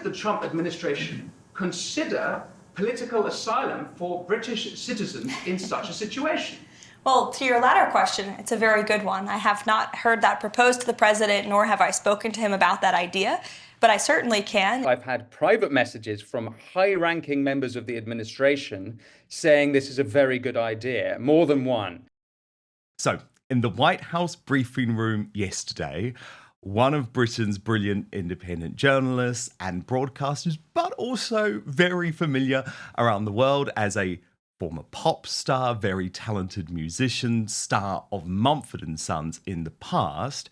would the Trump administration consider political asylum for British citizens in such a situation? Well, to your latter question, it's a very good one. I have not heard that proposed to the president, nor have I spoken to him about that idea, but I certainly can. I've had private messages from high-ranking members of the administration saying this is a very good idea, more than one. So, in the White House briefing room yesterday, one of Britain's brilliant independent journalists and broadcasters, but also very familiar around the world as a former pop star, very talented musician, star of Mumford and Sons in the past,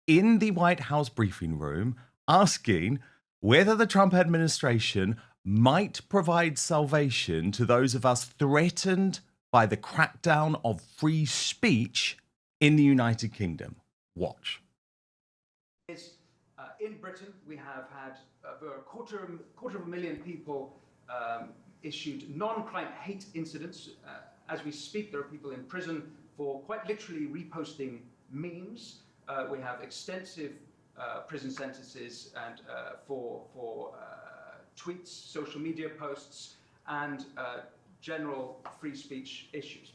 in the White House briefing room, asking whether the Trump administration might provide salvation to those of us threatened by the crackdown of free speech in the United Kingdom. Watch. In Britain, we have had over a quarter of a million people issued non-crime hate incidents. As we speak, there are people in prison for quite literally reposting memes. We have extensive prison sentences and for tweets, social media posts, and general free speech issues.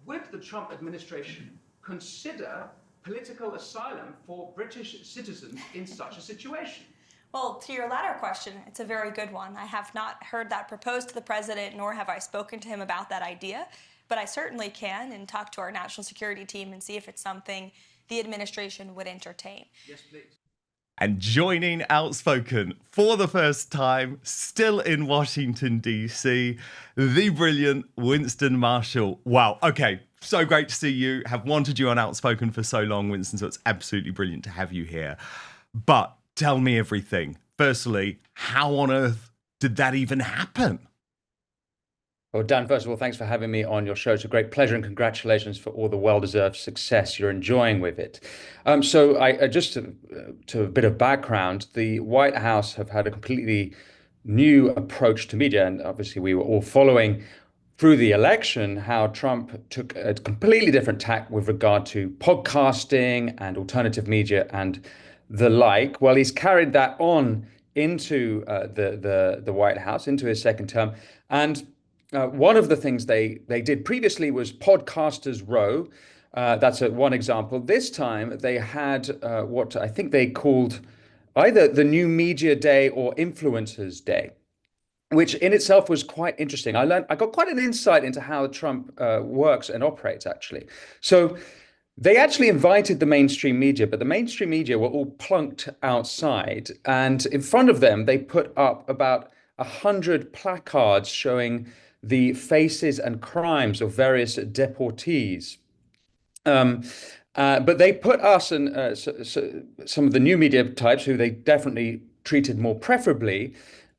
Would the Trump administration consider political asylum for British citizens in such a situation? Well, to your latter question, it's a very good one. I have not heard that proposed to the president, nor have I spoken to him about that idea, but I certainly can and talk to our national security team and see if it's something the administration would entertain. Yes, please. And joining Outspoken for the first time, still in Washington, D.C., the brilliant Winston Marshall. Wow, okay, so great to see you. Have wanted you on Outspoken for so long, Winston, so it's absolutely brilliant to have you here. But tell me everything. Firstly, how on earth did that even happen? Well, Dan, first of all, thanks for having me on your show. It's a great pleasure and congratulations for all the well-deserved success you're enjoying with it. Just to a bit of background, the White House have had a completely new approach to media. And obviously, we were all following through the election how Trump took a completely different tack with regard to podcasting and alternative media and the like. Well, he's carried that on into the White House, into his second term. And one of the things they did previously was Podcasters Row. That's one example. This time they had what I think they called either the New Media Day or Influencers Day, which in itself was quite interesting. I got quite an insight into how Trump works and operates, actually. So they actually invited the mainstream media, but the mainstream media were all plunked outside. And in front of them, they put up about 100 placards showing the faces and crimes of various deportees. But they put us and some of the new media types, who they definitely treated more preferably,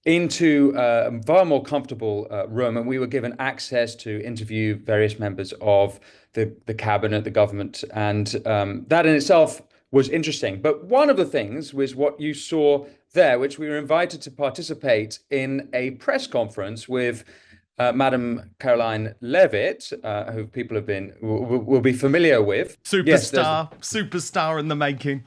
into a far more comfortable room. And we were given access to interview various members of the cabinet, the government. And that in itself was interesting. But one of the things was what you saw there, which we were invited to participate in a press conference with Madam Caroline Levitt, who people will be familiar with. Superstar in the making.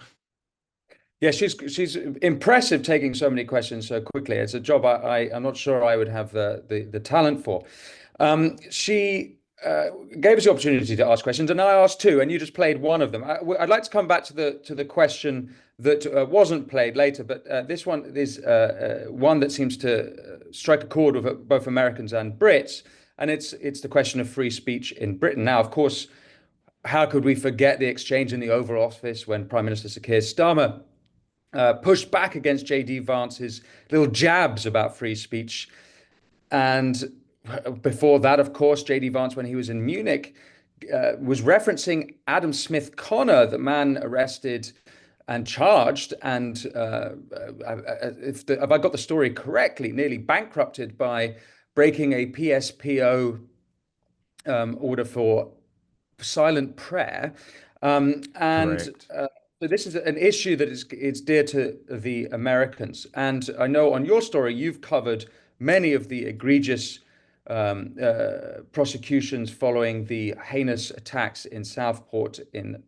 Yeah, she's impressive, taking so many questions so quickly. It's a job I'm not sure I would have the talent for. She gave us the opportunity to ask questions, and I asked two, and you just played one of them. I'd like to come back to the question that wasn't played later, but this one is one that seems to strike a chord with both Americans and Brits, and it's the question of free speech in Britain. Now, of course, how could we forget the exchange in the Oval Office when Prime Minister Sir Keir Starmer pushed back against J.D. Vance's little jabs about free speech. And before that, of course, J.D. Vance, when he was in Munich, was referencing Adam Smith Connor, the man arrested and charged and, if I got the story correctly, nearly bankrupted by breaking a PSPO order for silent prayer. So this is an issue that it's dear to the Americans. And I know on your story, you've covered many of the egregious prosecutions following the heinous attacks in Southport in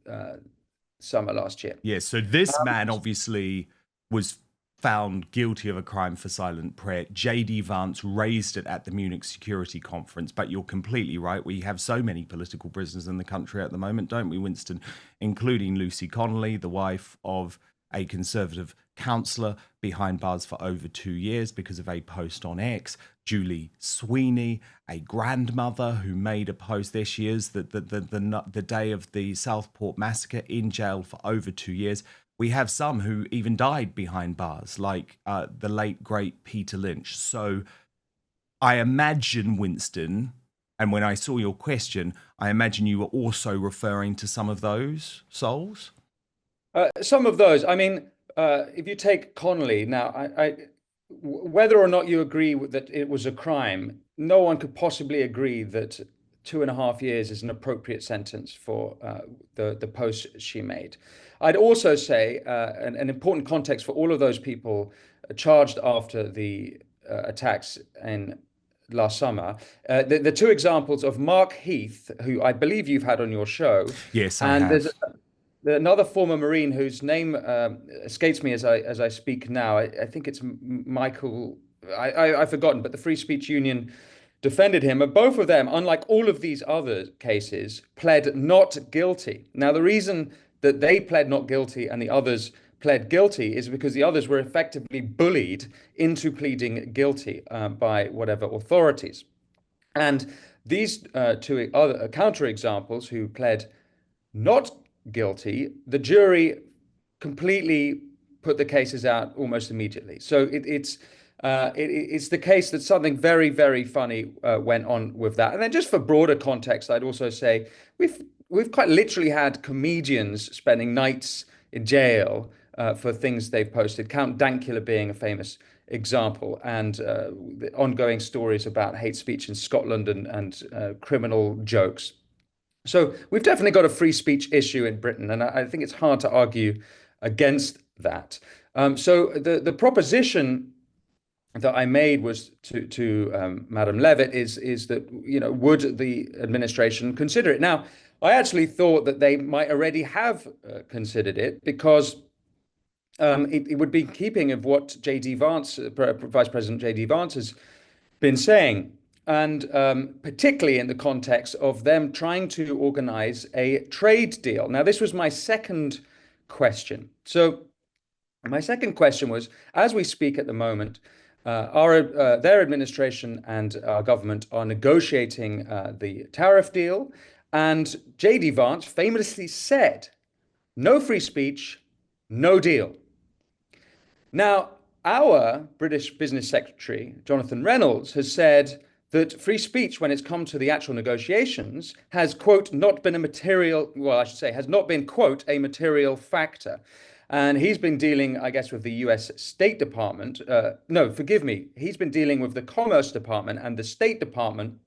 summer last year. Yeah, so this man obviously was found guilty of a crime for silent prayer. J.D. Vance raised it at the Munich Security Conference, but you're completely right. We have so many political prisoners in the country at the moment, don't we, Winston? Including Lucy Connolly, the wife of a Conservative councillor behind bars for over 2 years because of a post on X. Julie Sweeney, a grandmother who made a post, there she is, the day of the Southport massacre, in jail for over 2 years. We have some who even died behind bars, like the late, great Peter Lynch. So I imagine, Winston, and when I saw your question, I imagine you were also referring to some of those souls? Some of those. I mean, if you take Connolly, now, whether or not you agree that it was a crime, no one could possibly agree that 2.5 years is an appropriate sentence for the post she made. I'd also say an important context for all of those people charged after the attacks in last summer. The two examples of Mark Heath, who I believe you've had on your show. Yes, I have. There's another former Marine whose name escapes me as I speak now. I think it's Michael. I've forgotten, but the Free Speech Union defended him. And both of them, unlike all of these other cases, pled not guilty. Now, the reason that they pled not guilty and the others pled guilty is because the others were effectively bullied into pleading guilty by whatever authorities. And these two other counterexamples who pled not guilty, the jury completely put the cases out almost immediately. So it's the case that something very, very funny went on with that. And then just for broader context, I'd also say we've quite literally had comedians spending nights in jail for things they've posted. Count Dankula being a famous example, and the ongoing stories about hate speech in Scotland and criminal jokes. So we've definitely got a free speech issue in Britain, and I think it's hard to argue against that. So the proposition that I made was to Madam Levitt is that, would the administration consider it? Now, I actually thought that they might already have considered it, because it would be in keeping of what J.D. Vance, Vice President J.D. Vance, has been saying, and particularly in the context of them trying to organize a trade deal. Now, this was my second question. So my second question was, as we speak at the moment, their administration and our government are negotiating the tariff deal, and J.D. Vance famously said, "No free speech, no deal." Now, our British Business Secretary, Jonathan Reynolds, has said that free speech, when it's come to the actual negotiations, has, quote, not been a material, well, I should say, has not been, quote, a material factor. And he's been dealing, I guess, with the US State Department. No, forgive me. He's been dealing with the Commerce Department and the State Department.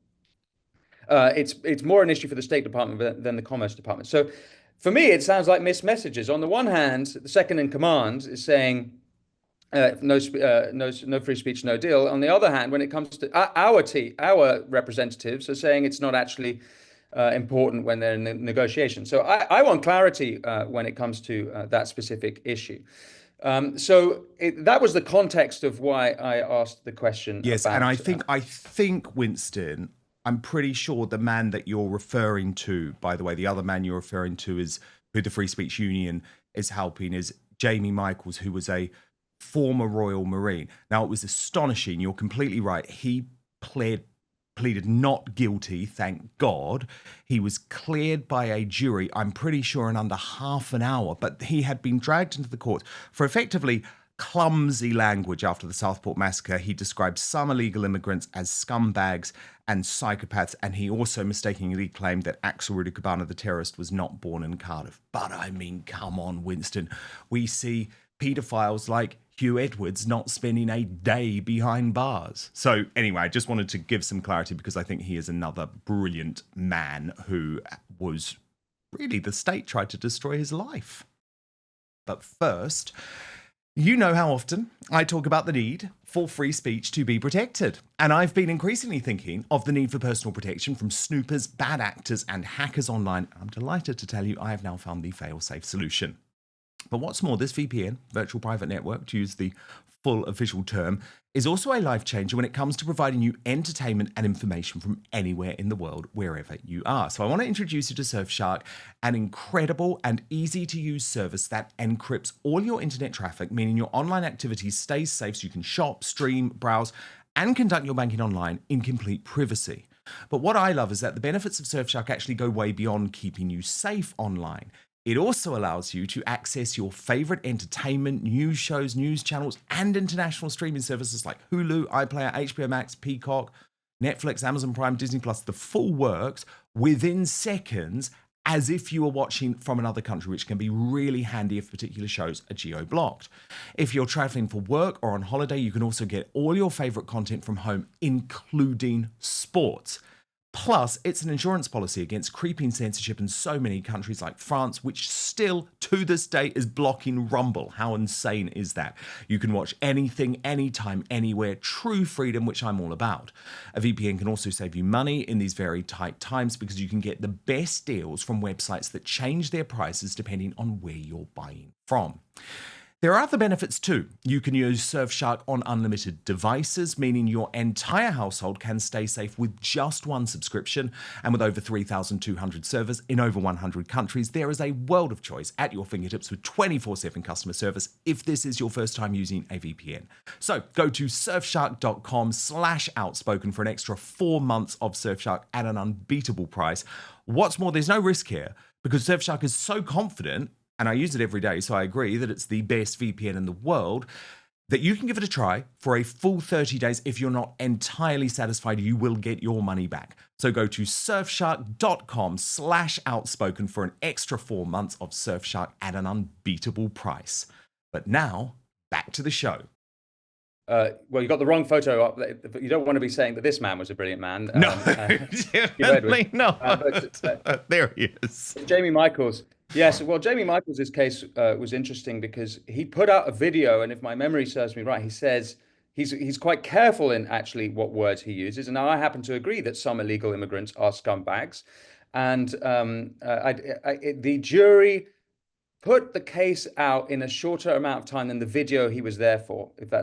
It's more an issue for the State Department than the Commerce Department. So for me, it sounds like mixed messages. On the one hand, the second in command is saying, no free speech, no deal. On the other hand, when it comes to our representatives are saying it's not actually important when they're in negotiation. So I want clarity when it comes to that specific issue. So that was the context of why I asked the question. Yes, about, and I think, Winston, I'm pretty sure the man that you're referring to, by the way, the other man you're referring to is who the Free Speech Union is helping, is Jamie Michaels, who was a former Royal Marine. Now, it was astonishing. You're completely right. He pleaded not guilty, thank God. He was cleared by a jury, I'm pretty sure in under half an hour, but he had been dragged into the court for effectively clumsy language after the Southport massacre. He described some illegal immigrants as scumbags and psychopaths, and he also mistakenly claimed that Axel Rudikabana, the terrorist, was not born in Cardiff. But I mean, come on, Winston. We see paedophiles like Hugh Edwards not spending a day behind bars. So anyway, I just wanted to give some clarity, because I think he is another brilliant man who was really, the state tried to destroy his life. But first, you know how often I talk about the need for free speech to be protected. And I've been increasingly thinking of the need for personal protection from snoopers, bad actors, and hackers online. I'm delighted to tell you I have now found the fail-safe solution. But what's more, this VPN, virtual private network, to use the full official term, is also a life changer when it comes to providing you entertainment and information from anywhere in the world, wherever you are. So I want to introduce you to Surfshark, an incredible and easy to use service that encrypts all your internet traffic, meaning your online activities stays safe so you can shop, stream, browse, and conduct your banking online in complete privacy. But what I love is that the benefits of Surfshark actually go way beyond keeping you safe online. It also allows you to access your favorite entertainment, news shows, news channels, and international streaming services like Hulu, iPlayer, HBO Max, Peacock, Netflix, Amazon Prime, Disney Plus, the full works within seconds, as if you were watching from another country, which can be really handy if particular shows are geo-blocked. If you're traveling for work or on holiday, you can also get all your favorite content from home, including sports. Plus, it's an insurance policy against creeping censorship in so many countries like France, which still, to this day, is blocking Rumble. How insane is that? You can watch anything, anytime, anywhere. True freedom, which I'm all about. A VPN can also save you money in these very tight times because you can get the best deals from websites that change their prices depending on where you're buying from. There are other benefits too. You can use Surfshark on unlimited devices, meaning your entire household can stay safe with just one subscription. And with over 3,200 servers in over 100 countries, there is a world of choice at your fingertips with 24/7 customer service if this is your first time using a VPN. So go to surfshark.com/outspoken for an extra 4 months of Surfshark at an unbeatable price. What's more, there's no risk here because Surfshark is so confident, and I use it every day, so I agree that it's the best VPN in the world, that you can give it a try for a full 30 days. If you're not entirely satisfied, you will get your money back. So go to surfshark.com/outspoken for an extra 4 months of Surfshark at an unbeatable price. But now, back to the show. Well, you got the wrong photo up. You don't want to be saying that this man was a brilliant man. No, definitely not. There he is. Jamie Michaels. Yes, well, Jamie Michaels' case was interesting because he put out a video, and if my memory serves me right, he says he's quite careful in actually what words he uses. And now I happen to agree that some illegal immigrants are scumbags. And the jury put the case out in a shorter amount of time than the video he was there for, if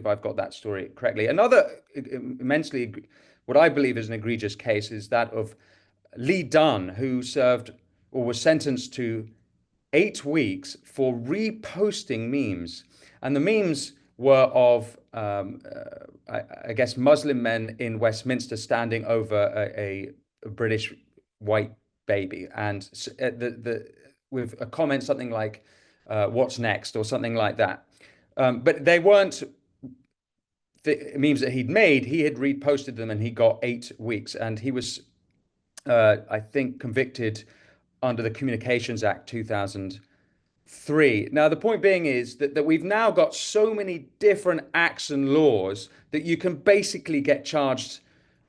I've got that story correctly. Another immensely, what I believe is an egregious case is that of Lee Dunn, who served or was sentenced to 8 weeks for reposting memes. And the memes were of, I guess, Muslim men in Westminster standing over a British white baby. And with a comment something like, what's next, or something like that. But they weren't the memes that he'd made. He had reposted them and he got 8 weeks. And he was, I think, convicted under the Communications Act 2003. Now, the point being is that we've now got so many different acts and laws that you can basically get charged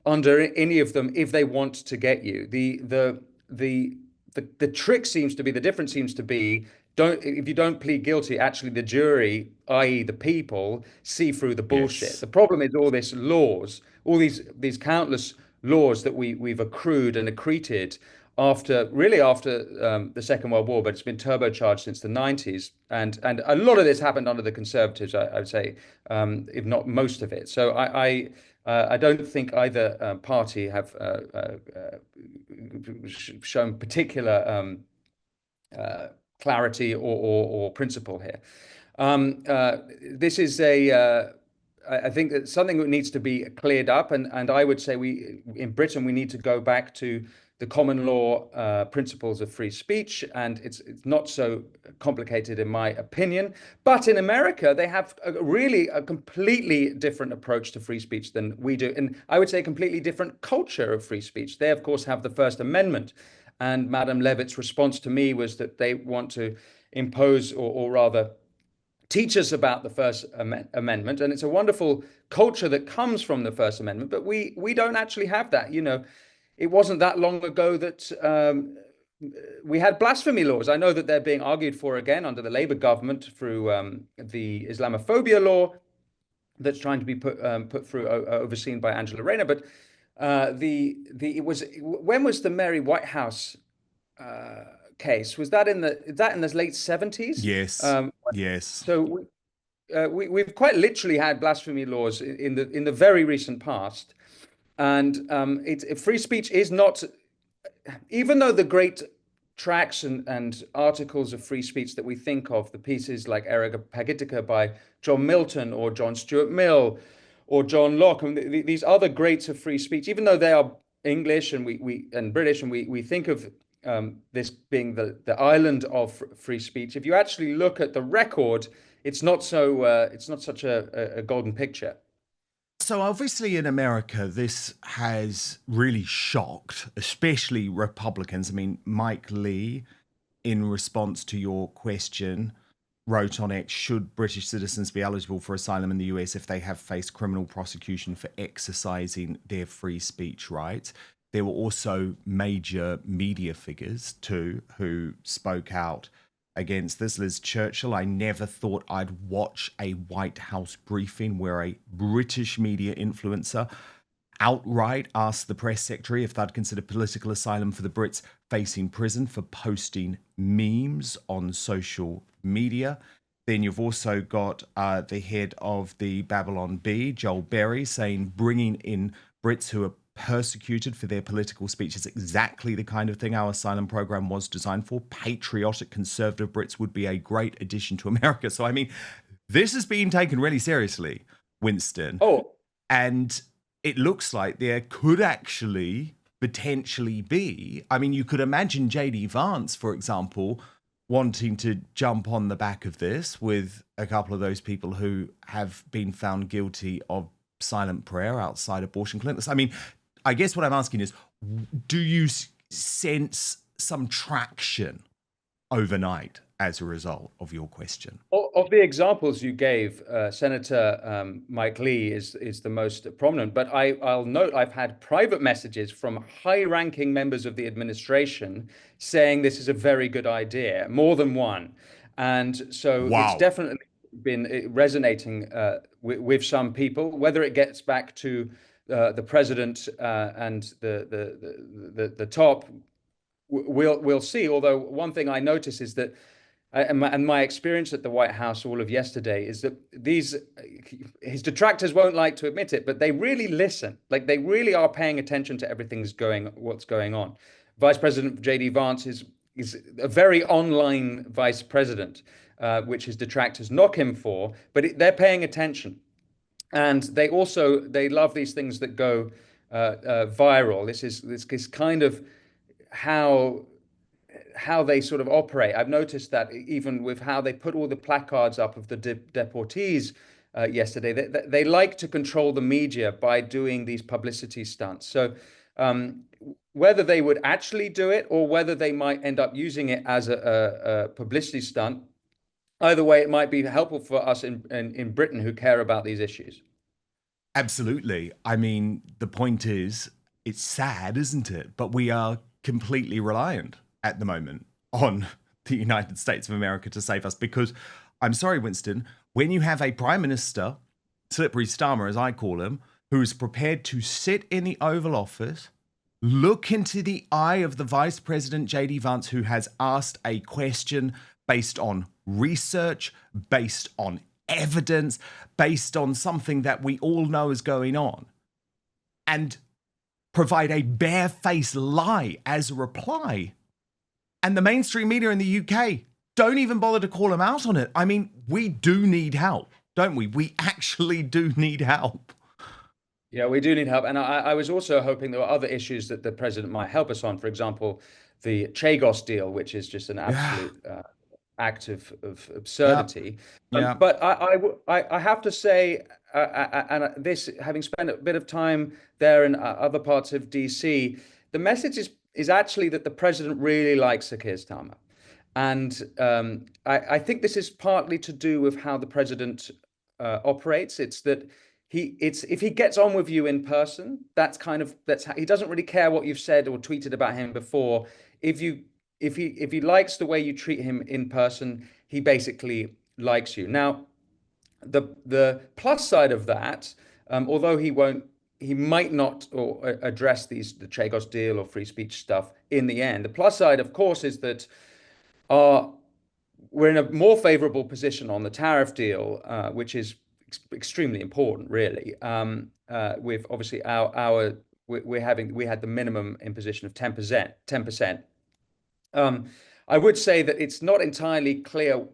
under any of them if they want to get you. The trick seems to be, the difference seems to be, if you don't plead guilty, actually the jury, i.e. the people, see through the bullshit. Yes. The problem is all these laws, all these countless laws that we've accrued and accreted after the Second World War, but it's been turbocharged since the 90s. And a lot of this happened under the Conservatives, I would say, if not most of it. So I don't think either party have shown particular clarity or principle here. This is I think that's something that needs to be cleared up, and I would say in Britain we need to go back to the common law principles of free speech, and it's not so complicated in my opinion. But in America, they have a completely different approach to free speech than we do, and I would say a completely different culture of free speech. They, of course, have the First Amendment, and Madam Levitt's response to me was that they want to impose, or rather teach us about the First Amendment, and it's a wonderful culture that comes from the First Amendment, but we don't actually have that. It wasn't that long ago that we had blasphemy laws. I know that they're being argued for again under the Labour government through the Islamophobia law that's trying to be put through, overseen by Angela Rayner. But when was the Mary Whitehouse case? Was that in the late 70s? Yes. Yes. So we've quite literally had blasphemy laws in the very recent past, and free speech is not, even though the great tracts and articles of free speech that we think of, the pieces like Areopagitica by John Milton or John Stuart Mill or John Locke, and these other greats of free speech, even though they are English and we and British, and we think of this being the island of free speech, if you actually look at the record, it's not such a golden picture. So obviously in America, this has really shocked, especially Republicans. I mean, Mike Lee, in response to your question, wrote on X, should British citizens be eligible for asylum in the US if they have faced criminal prosecution for exercising their free speech rights? There were also major media figures too who spoke out against this. Liz Churchill, I never thought I'd watch a White House briefing where a British media influencer outright asked the press secretary if they'd consider political asylum for the Brits facing prison for posting memes on social media. Then you've also got the head of the Babylon Bee, Joel Berry, saying bringing in Brits who are persecuted for their political speech is exactly the kind of thing our asylum program was designed for. Patriotic conservative Brits would be a great addition to America. So, I mean, this is being taken really seriously, Winston. Oh. And it looks like there could actually potentially be, I mean, you could imagine J.D. Vance, for example, wanting to jump on the back of this with a couple of those people who have been found guilty of silent prayer outside abortion clinics. I mean, I guess what I'm asking is, do you sense some traction overnight as a result of your question? Of the examples you gave, Senator Mike Lee is the most prominent. But I'll note I've had private messages from high-ranking members of the administration saying this is a very good idea, more than one. And so It's definitely been resonating with some people. Whether it gets back to the president and the top, we'll see. Although one thing I notice is that, and my experience at the White House all of yesterday is that his detractors won't like to admit it, but they really listen. Like, they really are paying attention to what's going on. Vice President J.D. Vance is a very online vice president, which his detractors knock him for, but they're paying attention. And they love these things that go viral. This is kind of how they sort of operate. I've noticed that even with how they put all the placards up of the deportees yesterday, they like to control the media by doing these publicity stunts. So whether they would actually do it or whether they might end up using it as a publicity stunt, either way, it might be helpful for us in Britain who care about these issues. Absolutely. I mean, the point is, it's sad, isn't it? But we are completely reliant at the moment on the United States of America to save us, because I'm sorry, Winston, when you have a prime minister, slippery Starmer as I call him, who is prepared to sit in the Oval Office, look into the eye of the Vice President J.D. Vance, who has asked a question based on research, based on evidence, based on something that we all know is going on, and provide a barefaced lie as a reply. And the mainstream media in the UK don't even bother to call him out on it. I mean, we do need help, don't we? We actually do need help. Yeah, we do need help. And I was also hoping there were other issues that the president might help us on. For example, the Chagos deal, which is just an absolute act of absurdity. Yeah. But I have to say, and this, having spent a bit of time there in other parts of DC, the message is actually that the president really likes Sir Keir Starmer. And I think this is partly to do with how the president operates. It's that if he gets on with you in person, he doesn't really care what you've said or tweeted about him before. If he likes the way you treat him in person, he basically likes you. Now, the plus side of that, although he might not address the Chagos deal or free speech stuff in the end. The plus side, of course, is that our we're in a more favorable position on the tariff deal, which is extremely important, really. With obviously we had the minimum imposition of 10%. 10%. I would say that it's not entirely clear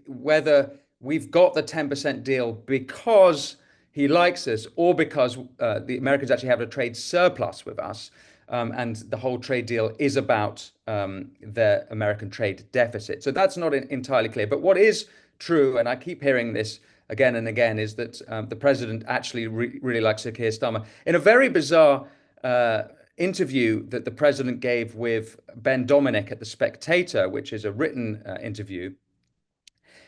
whether we've got the 10% deal because he likes us or because the Americans actually have a trade surplus with us. And the whole trade deal is about their American trade deficit. So that's not entirely clear. But what is true, and I keep hearing this again and again, is that the president actually really likes Sir Keir Starmer. In a very bizarre interview that the president gave with Ben Dominic at The Spectator, which is a written interview,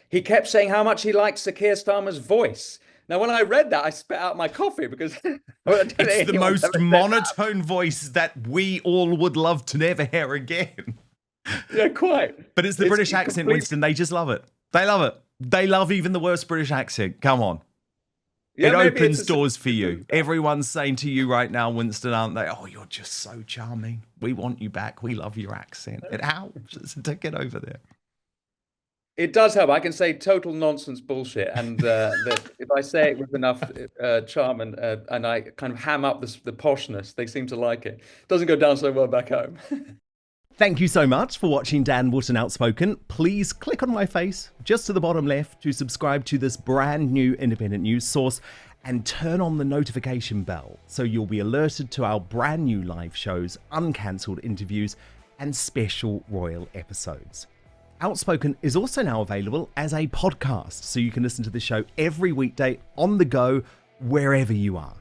he kept saying how much he liked Sir Keir Starmer's voice. Now, when I read that, I spat out my coffee because it's the most monotone voice that we all would love to never hear again. Yeah, quite. But it's the British accent, Winston. They just love it. They love it. They love even the worst British accent. Come on. Yeah, it opens doors for you. Everyone's saying to you right now, Winston, aren't they? Oh, you're just so charming. We want you back. We love your accent. It helps to get over there. It does help. I can say total nonsense bullshit, and that if I say it with enough charm and I kind of ham up the poshness, they seem to like it. Doesn't go down so well back home. Thank you so much for watching Dan Wootton Outspoken. Please click on my face just to the bottom left to subscribe to this brand new independent news source and turn on the notification bell so you'll be alerted to our brand new live shows, uncancelled interviews, and special royal episodes. Outspoken is also now available as a podcast, so you can listen to the show every weekday on the go, wherever you are.